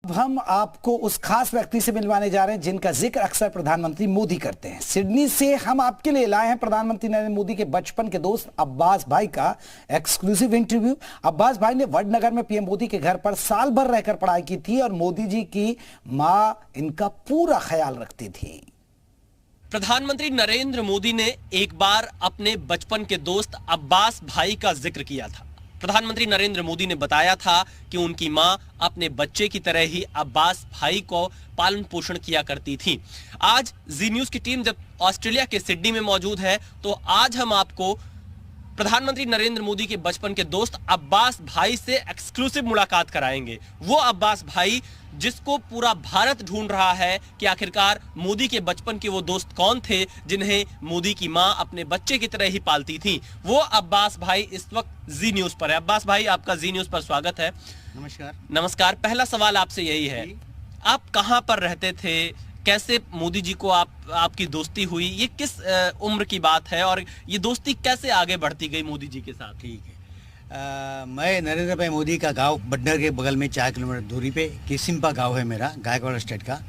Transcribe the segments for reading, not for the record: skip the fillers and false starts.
अब हम आपको उस खास व्यक्ति से मिलवाने जा रहे हैं जिनका जिक्र अक्सर प्रधानमंत्री मोदी करते हैं। सिडनी से हम आपके लिए लाए हैं प्रधानमंत्री नरेंद्र मोदी के बचपन के दोस्त अब्बास भाई का एक्सक्लूसिव इंटरव्यू। अब्बास भाई ने वडनगर में पीएम मोदी के घर पर साल भर रहकर पढ़ाई की थी और मोदी जी की मां इनका पूरा ख्याल रखती थी। प्रधानमंत्री नरेंद्र मोदी ने एक बार अपने बचपन के दोस्त अब्बास भाई का जिक्र किया था। प्रधानमंत्री नरेंद्र मोदी ने बताया था कि उनकी मां अपने बच्चे की तरह ही अब्बास भाई को पालन पोषण किया करती थी। आज जी न्यूज की टीम जब ऑस्ट्रेलिया के सिडनी में मौजूद है, तो आज हम आपको प्रधानमंत्री नरेंद्र मोदी के बचपन के दोस्त अब्बास भाई से एक्सक्लूसिव मुलाकात कराएंगे। वो अब्बास भाई जिसको पूरा भारत ढूंढ रहा है कि आखिरकार मोदी के बचपन के वो दोस्त कौन थे जिन्हें मोदी की मां अपने बच्चे की तरह ही पालती थी। वो अब्बास भाई इस वक्त जी न्यूज पर है। अब्बास भाई, आपका जी न्यूज पर स्वागत है। नमस्कार। नमस्कार। पहला सवाल आपसे यही है, आप कहां पर रहते थे, कैसे मोदी जी को आपकी दोस्ती हुई, ये किस उम्र की बात है और ये दोस्ती कैसे आगे बढ़ती गई मोदी जी के साथ? ठीक है, मैं नरेंद्र भाई मोदी का गांव बडनगर के बगल में 4 किलोमीटर दूरी पे किसिम्पा गांव है मेरा, गायकवाड़ स्टेट का।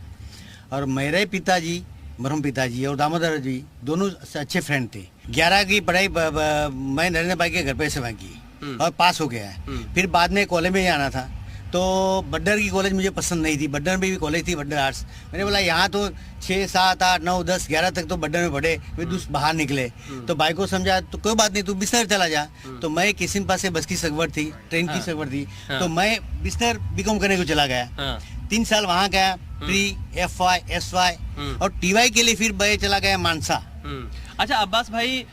और मेरे पिताजी, मरहूम पिताजी और दामोदर जी दोनों अच्छे फ्रेंड थे। 11 की पढ़ाई मैं नरेंद्र भाई के घर पे सेवा की और पास हो गया है। फिर बाद में कॉलेज में जाना था, तो बडनगर की कॉलेज मुझे पसंद नहीं थी। बडनगर में भी कॉलेज थी, बडनगर आर्ट्स। मैंने बोला यहाँ तो 6, 7, 8, 9, 10, 11 तक तो बडनगर में पढ़े, फिर दूसरे बाहर निकले। तो भाई को समझा तो कोई बात नहीं, तू बिस्तर चला जा। तो मैं किसिम्पा से बस की सगवड़ थी, ट्रेन की सगवड़ थी, तो मैं बिस्तर बीकॉम करने को चला गया। 3 साल वहाँ गया, प्री, FY, SY और TY के लिए फिर मैं चला गया मानसा। अच्छा अब्बास भाई,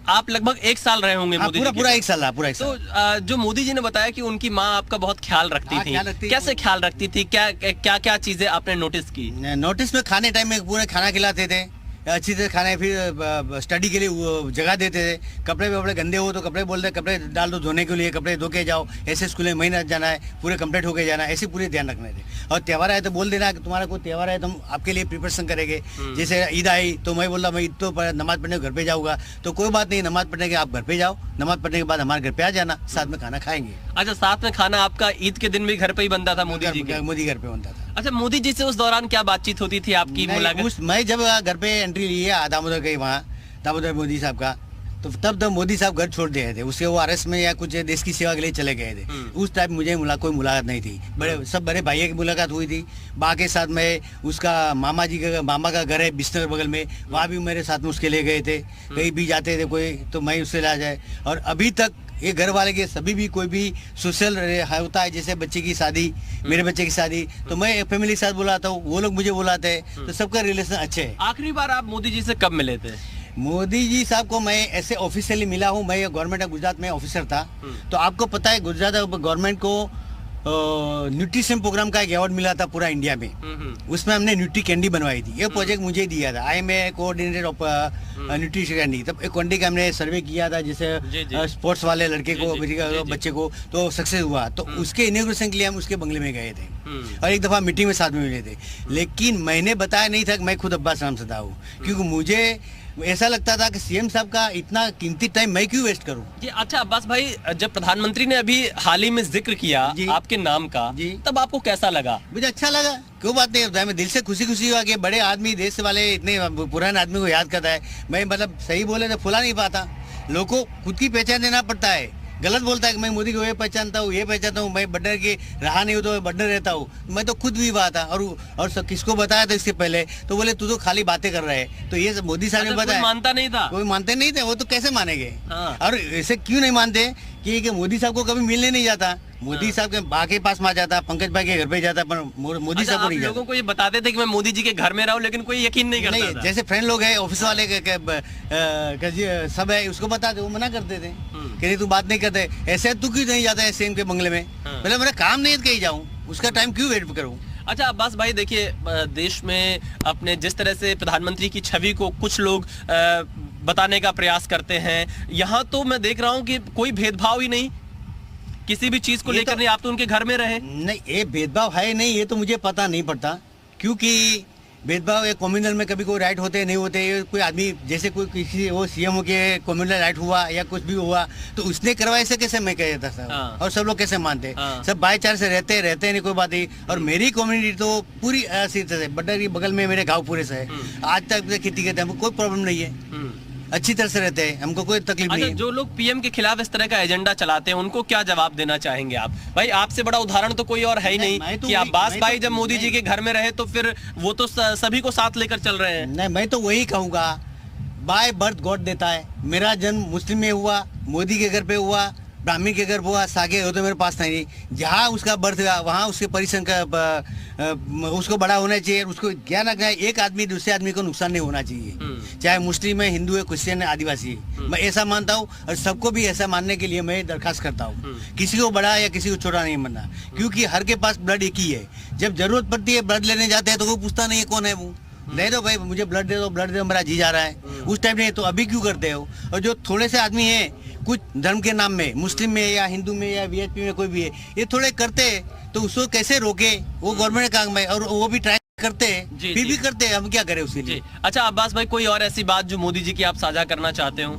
आप लगभग 1 साल रहे होंगे मोदी जी? पूरा 1 साल रहा, पूरा 1 साल। तो जो मोदी जी ने बताया कि उनकी माँ आपका बहुत ख्याल रखती थी, कैसे ख्याल रखती थी, क्या क्या चीजें आपने नोटिस की? नोटिस में खाने टाइम में पूरे खाना खिलाते थे, अच्छी तरह खाने, फिर स्टडी के लिए जगह देते थे। कपड़े वपड़े गंदे हो तो कपड़े बोलते, कपड़े डाल दो धोने के लिए, कपड़े धो के जाओ, ऐसे स्कूल में महीना जाना है, पूरे कंप्लीट होके जाना है, ऐसे पूरे ध्यान रखने थे। और त्यौहार आए तो बोल देना कि तुम्हारा कोई त्यौहार है तो हम आपके लिए प्रिपरेशन करेंगे। जैसे ईद आई तो मैं बोला मैं ईद तो नमाज पढ़ने घर पे जाऊँगा, तो कोई बात नहीं, नमाज पढ़ने के आप घर पे जाओ, नमाज पढ़ने के बाद हमारे घर पे आ जाना, साथ में खाना खाएंगे। अच्छा, साथ में खाना आपका ईद के दिन भी घर पे ही बनता था? मोदी जी मोदी घर पे बनता था। अच्छा, मोदी जी से उस दौरान क्या बातचीत होती थी आपकी मुलाकात? मैं जब घर पे एंट्री ली है दामोदर गई वहाँ, दामोदर मोदी साहब का, तो तब मोदी साहब घर छोड़ दिए थे। उसके वो RS में या कुछ देश की सेवा के लिए चले गए थे। उस टाइम मुझे कोई मुलाकात नहीं थी। बड़े भाइयों की मुलाकात हुई थी। माँ के साथ मैं उसका मामा का घर है बिस्तर बगल में, वहाँ भी मेरे साथ में उसके ले गए थे। कहीं भी जाते थे कोई तो मैं उससे ला जाए। और अभी तक ये घर वाले के सभी भी कोई भी सोशल होता है, जैसे बच्चे की शादी, मेरे बच्चे की शादी, तो मैं फैमिली के साथ बुलाता हूँ, वो लोग मुझे बुलाते हैं, तो सबका रिलेशन अच्छे है। आखिरी बार आप मोदी जी से कब मिले थे? मोदी जी साहब को मैं ऐसे ऑफिशियली मिला हूँ। मैं गवर्नमेंट ऑफ गुजरात में ऑफिसर था। तो आपको पता है गुजरात गवर्नमेंट को न्यूट्रिशन प्रोग्राम का एक अवार्ड मिला था पूरा इंडिया में। उसमें हमने न्यूट्री कैंडी बनवाई थी। ये प्रोजेक्ट मुझे दिया था। I am a coordinator of nutrition candy. तब एक कैंडी का हमने सर्वे किया था, जैसे स्पोर्ट्स वाले लड़के को, बच्चे को, तो सक्सेस हुआ। तो उसके इनॉग्रेशन के लिए हम उसके बंगले में गए थे और एक दफा मीटिंग में साथ में मिले थे। लेकिन मैंने बताया नहीं था कि मैं खुद अब्बास राम सदा हूँ, क्योंकि मुझे ऐसा लगता था कि CM साहब का इतना कीमती टाइम मैं क्यों वेस्ट करूं। जी, अच्छा अब्बास भाई, जब प्रधानमंत्री ने अभी हाल ही में जिक्र किया आपके नाम का, तब आपको कैसा लगा? मुझे अच्छा लगा, क्यों बात नहीं होता है। मैं दिल से खुशी हुआ कि बड़े आदमी, देश वाले इतने पुराने आदमी को याद करता है। मैं मतलब सही बोले तो फुला नहीं पाता। लोगों को खुद की पहचान देना पड़ता है। गलत बोलता है कि मैं मोदी को ये पहचानता हूँ, ये पहचानता हूँ, मैं बडनगर के रहा नहीं हूँ तो बडनगर रहता हूँ। मैं तो खुद भी हुआ था और किसको बताया था इसके पहले, तो बोले तू तो खाली बातें कर रहे है। तो ये मोदी साहब ने बताया। मानता नहीं था, कोई मानते नहीं थे, वो तो कैसे मानेंगे? और ऐसे क्यों नहीं मानते कि मोदी साहब को कभी मिलने नहीं जाता। मोदी साहब के बा के पास में जाता, पंकज भाई के घर पे जाता, पर मोदी साहब को नहीं जाता। लोगों को ये बताते थे कि मैं मोदी जी के घर में रहूं, लेकिन कोई यकीन नहीं करता था। जैसे फ्रेंड लोग हैं, ऑफिस वाले सब है, उसको बताते, वो मना करते थे कि नहीं तू बात नहीं करते। ऐसे तू क्यों नहीं जाता है CM के बंगले में? पहले मेरा काम नहीं है कहीं जाऊँ, उसका टाइम क्यों वेट करूँ? अच्छा अब्बास भाई, देखिए देश में अपने जिस तरह से प्रधानमंत्री की छवि को कुछ लोग बताने का प्रयास करते हैं, यहाँ तो मैं देख रहा हूँ कि कोई भेदभाव ही नहीं, किसी भी चीज को लेकर नहीं। आप तो उनके घर में रहे। नहीं, ये भेदभाव है नहीं, ये तो मुझे पता नहीं पड़ता, क्योंकि भेदभाव, ये कम्युनल में कभी कोई राइट होते नहीं होते, ये कोई आदमी जैसे कोई किसी वो सीएम के कम्युनल राइट हुआ या कुछ भी हुआ तो उसने करवाया, ऐसे कैसे मैं कह देता सर। हाँ। और सब लोग कैसे मानते, हाँ। सब भाईचारे से रहते नहीं, कोई बात नहीं। और मेरी कम्युनिटी तो पूरी ऐसी तरह से बड्डर के बगल में मेरे गाँव पूरे से है, आज तक खेती करते हैं, हमको कोई प्रॉब्लम नहीं है, अच्छी तरह से रहते हैं, हमको कोई तकलीफ नहीं अच्छा, है। जो लोग पीएम के खिलाफ इस तरह का एजेंडा चलाते हैं उनको क्या जवाब देना चाहेंगे आप? भाई आपसे बड़ा उदाहरण तो कोई और है ही नहीं, नहीं मैं तो कि वही- अब्बास मैं भाई तो- जब मोदी जी के घर में रहे तो फिर वो तो सभी को साथ लेकर चल रहे हैं। नहीं, मैं तो वही कहूँगा, बाय बर्थ गॉड देता है। मेरा जन्म मुस्लिम में हुआ, मोदी के घर पे हुआ, ब्राह्मण के घर पे हुआ, सागे हो तो मेरे पास नहीं। जहाँ उसका बर्थ हुआ वहाँ उसके परिश्रम का उसको बड़ा होना चाहिए, उसको ज्ञान रखना है। एक आदमी दूसरे आदमी को नुकसान नहीं होना चाहिए, चाहे मुस्लिम है, हिंदू है, क्रिश्चियन है, आदिवासी है। मैं ऐसा मानता हूँ और सबको भी ऐसा मानने के लिए मैं दरखास्त करता हूँ। किसी को बड़ा या किसी को छोटा नहीं मानना, क्योंकि हर के पास ब्लड एक ही है। जब जरूरत पड़ती है ब्लड लेने जाते हैं तो वो पूछता नहीं है कौन है वो, दे दो भाई, मुझे ब्लड दे दो, मेरा जी जा रहा है, उस टाइम नहीं। तो अभी क्यों करते हो? और जो थोड़े से आदमी हैं कुछ धर्म के नाम में, मुस्लिम में या हिंदू में या वीएचपी में कोई भी है, ये थोड़े करते हैं तो उसको कैसे रोके? वो गवर्नमेंट का काम है और वो भी ट्राई करते हैं, जी, फिर जी। भी करते हैं, हम क्या करें उसके लिए? जी अच्छा अब्बास भाई, कोई और ऐसी बात जो मोदी जी की आप साझा करना चाहते हो?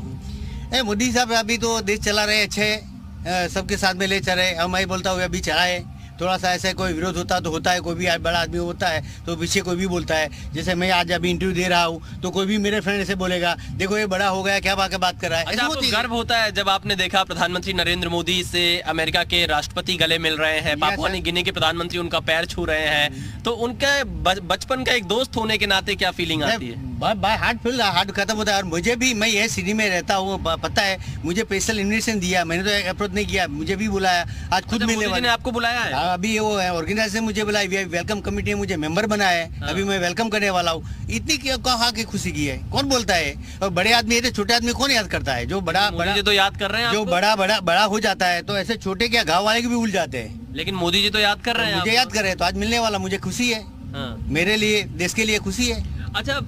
मोदी साहब अभी तो देश चला रहे अच्छे, सबके साथ में ले चल रहे। और मैं बोलता हूँ अभी चलाए, थोड़ा सा ऐसा कोई विरोध होता तो होता है, कोई भी बड़ा आदमी होता है तो पीछे कोई भी बोलता है। जैसे मैं आज अभी इंटरव्यू दे रहा हूँ तो कोई भी मेरे फ्रेंड ऐसे बोलेगा, देखो ये बड़ा हो गया, क्या बात कर रहा है। अच्छा, ऐसा आपको होती है। गर्व होता है जब आपने देखा प्रधानमंत्री नरेंद्र मोदी से अमेरिका के राष्ट्रपति गले मिल रहे हैं, पापुआ न्यू गिनी के प्रधानमंत्री उनका पैर छू रहे हैं, तो उनका बचपन का एक दोस्त होने के नाते क्या फीलिंग आती है? बाय हार्ट खत्म होता है। और मुझे भी, मैं ये सिटी में रहता हूँ, पता है, मुझे स्पेशल इन्विटेशन दिया, मैंने तो अप्रोच नहीं किया, मुझे भी बुलाया, आज खुद अच्छा, मिलने मोदी जी ने वाला। आपको बुलाया है? अभी वो ऑर्गेनाइजेशन मुझे बुलाया, वेलकम कमेटी में मुझे मेंबर बनाया है, अभी मैं वेलकम करने वाला हूँ। इतनी कहाँ की खुशी की है, कौन बोलता है? और बड़े आदमी है, छोटे आदमी कौन याद करता है? जो बड़ा मोदी जी तो याद कर रहे हैं जो आपको? बड़ा हो जाता है तो ऐसे छोटे क्या गाँव वाले के भी भूल जाते हैं। लेकिन मोदी जी तो याद कर रहे हैं मुझे आपको। याद कर रहे हैं तो आज मिलने वाला, मुझे खुशी है, हाँ। मेरे लिए, देश के लिए खुशी है। अच्छा,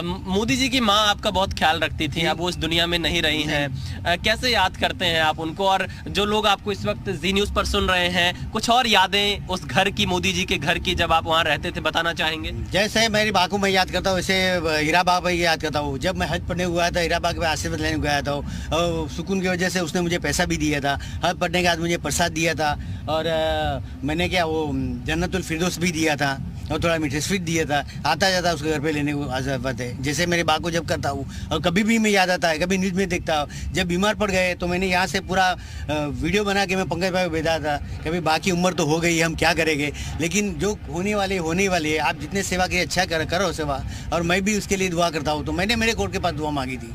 मोदी जी की माँ आपका बहुत ख्याल रखती थी, अब वो इस दुनिया में नहीं रही हैं, कैसे याद करते हैं आप उनको? और जो लोग आपको इस वक्त जी न्यूज़ पर सुन रहे हैं, कुछ और यादें उस घर की, मोदी जी के घर की, जब आप वहाँ रहते थे, बताना चाहेंगे? जैसे मेरी बात को मैं याद करता हूँ, वैसे हीरा बाबा की याद करता हूँ। जब मैं हज पढ़ने हुआ था, हीरा बाबा के आशीर्वाद लेने गया था, और सुकून की वजह से उसने मुझे पैसा भी दिया था, हज पढ़ने के बाद मुझे प्रसाद दिया था, और मैंने क्या वो जन्नतुल फिरदौस भी दिया था, और थोड़ा मीठे स्वीट दिया था। आता जाता उसके घर पे लेने को आज़ाद है। जैसे मेरे बाप को जब करता हूँ, और कभी भी मैं याद आता है, कभी न्यूज़ में देखता हूँ, जब बीमार पड़ गए तो मैंने यहाँ से पूरा वीडियो बना के मैं पंकज भाई को भेजा था। कभी बाकी उम्र तो हो गई, हम क्या करेंगे, लेकिन जो होने वाली है। आप जितने सेवा की अच्छा करो सेवा, और मैं भी उसके लिए दुआ करता हूँ। तो मैंने मेरे कोर्ट के पास दुआ मांगी थी।